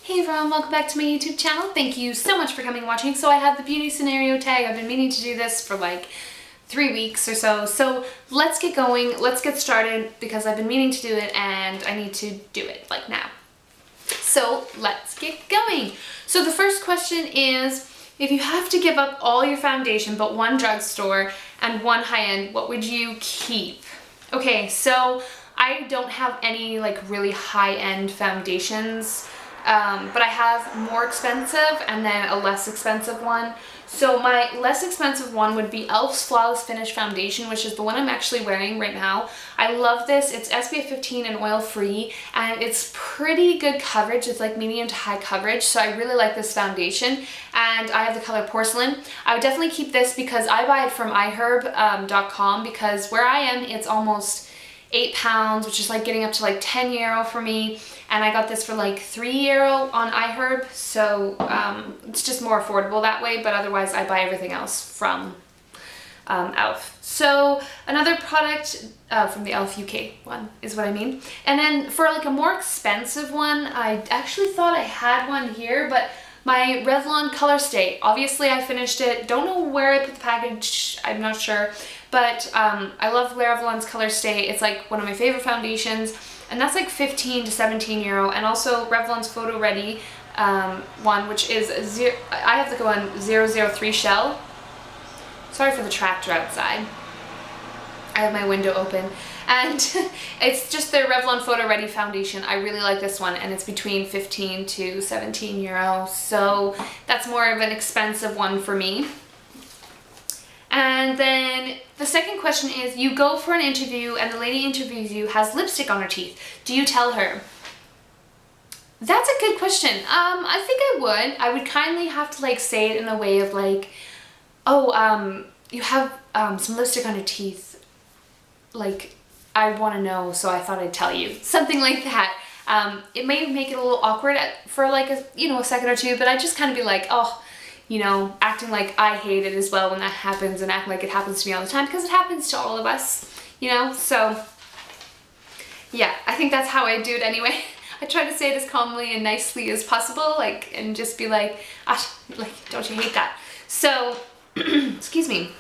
Hey everyone, welcome back to my YouTube channel. Thank you so much for coming and watching. So I have the beauty scenario tag. I've been meaning to do this for like 3 weeks or so. So let's get going, let's get started because I've been meaning to do it and I need to do it like now. So let's get going. So the first question is, if you have to give up all your foundation but one drugstore and one high-end, what would you keep? Okay, so I don't have any like really high-end foundations. But I have more expensive and then a less expensive one. So my less expensive one would be e.l.f.'s Flawless Finish Foundation, which is the one I'm actually wearing right now. I love this. It's SPF 15 and oil free, and it's pretty good coverage. It's like medium to high coverage, so I really like this foundation, and I have the color Porcelain. I would definitely keep this because I buy it from iherb.com because where I am, it's almost £8, which is like getting up to like €10 for me, and I got this for like €3 on iHerb, so it's just more affordable that way, but otherwise I buy everything else from e.l.f. So another product from the e.l.f. UK one is what I mean. And then for like a more expensive one, I actually thought I had one here, but my Revlon Color Stay, obviously I finished it, don't know where I put the package, I'm not sure, but I love Revlon's Color Stay. It's like one of my favorite foundations, and that's like €15 to €17, and also Revlon's Photo Ready one, which is I have the one 003 Shell. Sorry for the tractor outside. I have my window open, and it's just the Revlon Photo Ready foundation. I really like this one, and it's between €15 to €17, so that's more of an expensive one for me. And then the second question is, you go for an interview and the lady interviews you has lipstick on her teeth. Do you tell her? That's a good question. I think I would. I would kindly have to like say it in a way of like, oh, you have some lipstick on your teeth. Like, I want to know, so I thought I'd tell you. Something like that. It may make it a little awkward for like a second or two, but I just kind of be like, oh, acting like I hate it as well when that happens, and acting like it happens to me all the time, because it happens to all of us, so yeah, I think that's how I do it anyway. I try to say it as calmly and nicely as possible, and just be like, don't you hate that? So, excuse me.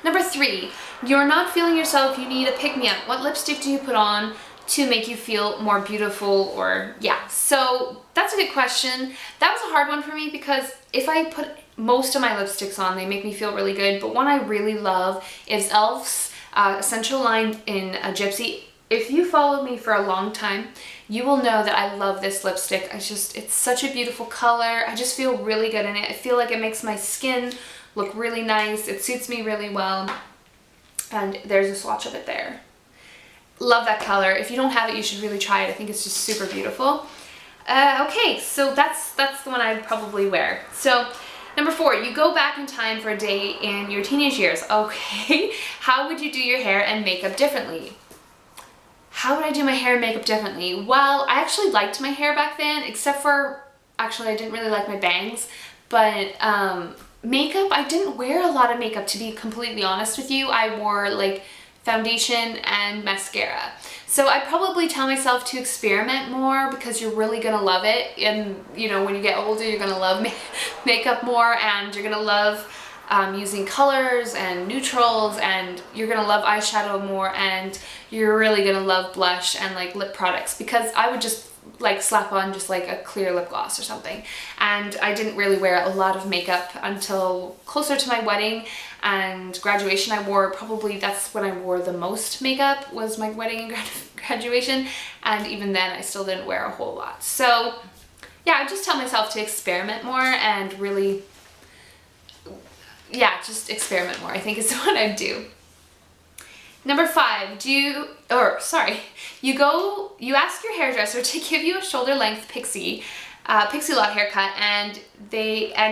Number 3, you're not feeling yourself, you need a pick-me-up. What lipstick do you put on to make you feel more beautiful? Or yeah, so that's a good question. That was a hard one for me because if I put most of my lipsticks on, they make me feel really good, but one I really love is e.l.f.'s Essential Line in a Gypsy. If you followed me for a long time, you will know that I love this lipstick. It's such a beautiful color. I just feel really good in it. I feel like it makes my skin look really nice. It suits me really well. And there's a swatch of it there. Love that color. If you don't have it, you should really try it. I think it's just super beautiful. Okay, so that's the one I'd probably wear. So number 4, you go back in time for a day in your teenage years. Okay, how would you do your hair and makeup differently? How would I do my hair and makeup differently? Well, I actually liked my hair back then, except for, actually I didn't really like my bangs, but makeup, I didn't wear a lot of makeup, to be completely honest with you. I wore like foundation and mascara. So I probably tell myself to experiment more because you're really gonna love it, and when you get older you're gonna love makeup more, and you're gonna love using colors and neutrals, and you're gonna love eyeshadow more, and you're really gonna love blush and like lip products, because I would just like slap on just like a clear lip gloss or something, and I didn't really wear a lot of makeup until closer to my wedding and graduation. That's when I wore the most makeup, was my wedding and graduation, and even then I still didn't wear a whole lot. So yeah, I just tell myself to experiment more and really, yeah, just experiment more, I think is what I'd do. Number 5, you ask your hairdresser to give you a shoulder length pixie lot haircut, and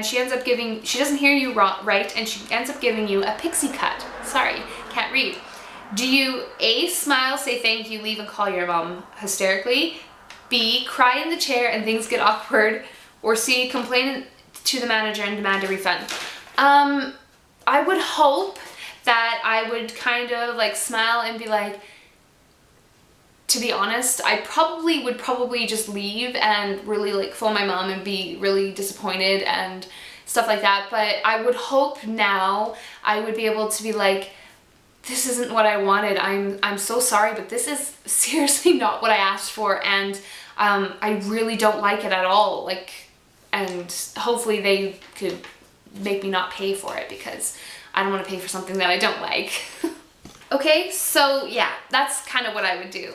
she doesn't hear you right, and she ends up giving you a pixie cut. Sorry, can't read. Do you A, smile, say thank you, leave and call your mom hysterically, B, cry in the chair and things get awkward, or C, complain to the manager and demand a refund? I would hope that I would kind of like smile and be like, to be honest, I probably would just leave and really like phone my mom and be really disappointed and stuff like that. But I would hope now I would be able to be like, this isn't what I wanted. I'm so sorry, but this is seriously not what I asked for, and I really don't like it at all. Like, and hopefully they could make me not pay for it, because I don't want to pay for something that I don't like. Okay, so yeah, that's kind of what I would do.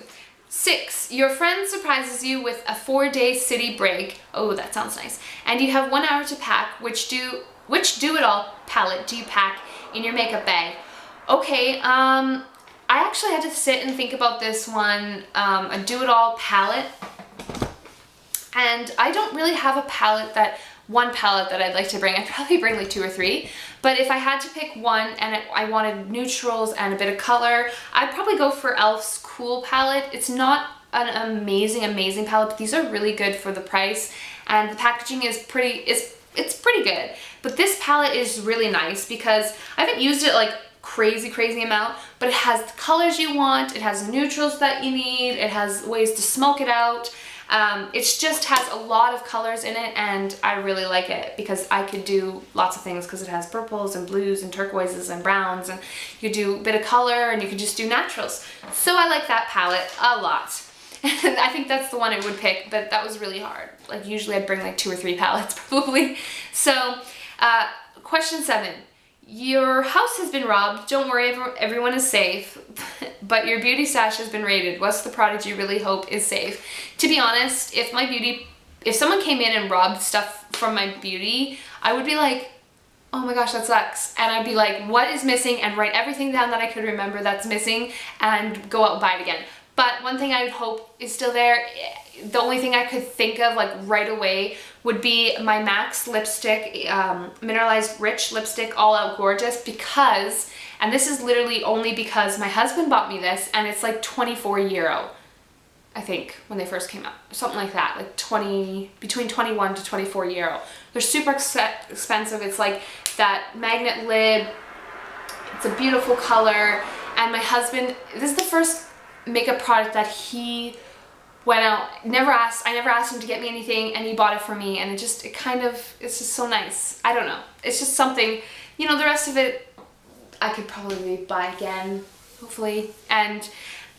6, your friend surprises you with a 4-day city break. Oh, that sounds nice. And you have 1 hour to pack. Which do-it-all palette do you pack in your makeup bag? Okay, I actually had to sit and think about this one, a do-it-all palette. And I don't really have a one palette that I'd like to bring. I'd probably bring like 2 or 3. But if I had to pick one and I wanted neutrals and a bit of color, I'd probably go for e.l.f.'s Cool palette. It's not an amazing palette, but these are really good for the price. And the packaging is it's pretty good. But this palette is really nice because I haven't used it like crazy amount, but it has the colors you want, it has neutrals that you need, it has ways to smoke it out. It just has a lot of colors in it, and I really like it because I could do lots of things because it has purples and blues and turquoises and browns, and you could do a bit of color and you could just do naturals. So I like that palette a lot. And I think that's the one I would pick, but that was really hard. Like usually I'd bring like 2 or 3 palettes probably. So question 7. Your house has been robbed. Don't worry, everyone is safe, but your beauty stash has been raided. What's the product you really hope is safe? To be honest, if someone came in and robbed stuff from my beauty, I would be like, oh my gosh, that sucks. And I'd be like, what is missing? And write everything down that I could remember that's missing and go out and buy it again. But one thing I would hope is still there. The only thing I could think of like right away would be my MAC's lipstick, Mineralized Rich Lipstick All Out Gorgeous, because, and this is literally only because my husband bought me this, and it's like €24, I think, when they first came out. Something like that, like between 21 to €24. They're super expensive. It's like that magnet lid. It's a beautiful color, and my husband, this is the first makeup product that he went out, I never asked him to get me anything, and he bought it for me, and it's just so nice. I don't know, it's just something, you know, the rest of it I could probably buy again, hopefully. And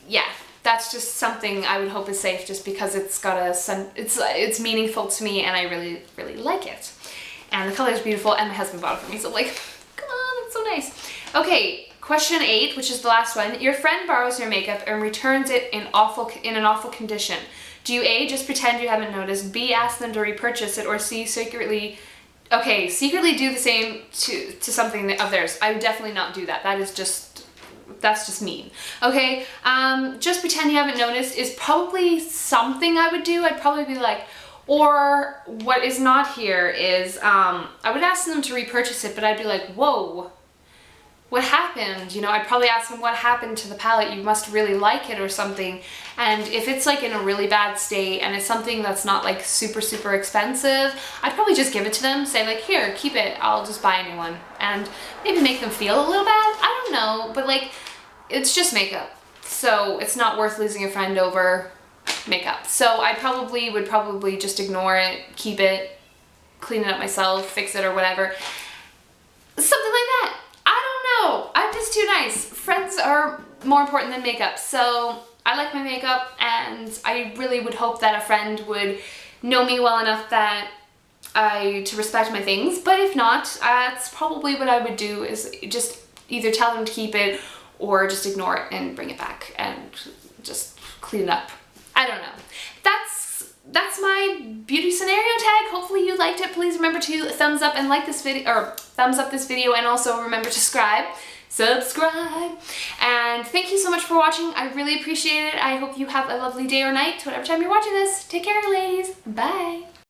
yeah, that's just something I would hope is safe, just because it's got it's meaningful to me, and I really like it, and the color is beautiful, and my husband bought it for me, so I'm like, come on, it's so nice. Okay, question 8, which is the last one. Your friend borrows your makeup and returns it in an awful condition. Do you A, just pretend you haven't noticed, B, ask them to repurchase it, or C, secretly do the same to something of theirs? I would definitely not do that. That's just mean. Okay, just pretend you haven't noticed is probably something I would do. I'd probably be like, or what is not here is, I would ask them to repurchase it, but I'd be like, whoa, what happened? You know, I'd probably ask them what happened to the palette. You must really like it or something. And if it's like in a really bad state and it's something that's not like super expensive, I'd probably just give it to them, say like, here, keep it, I'll just buy a new one. And maybe make them feel a little bad, I don't know, but like, it's just makeup. So it's not worth losing a friend over makeup. So I would probably just ignore it, keep it, clean it up myself, fix it or whatever. Something like that. No, I'm just too nice. Friends are more important than makeup. So I like my makeup, and I really would hope that a friend would know me well enough to respect my things. But if not, that's probably what I would do, is just either tell them to keep it or just ignore it and bring it back and just clean it up. I don't know. That's my beauty scenario tag. Hopefully you liked it. Please remember to thumbs up and like this video, or thumbs up this video, and also remember to subscribe. And thank you so much for watching. I really appreciate it. I hope you have a lovely day or night, whatever time you're watching this. Take care, ladies. Bye.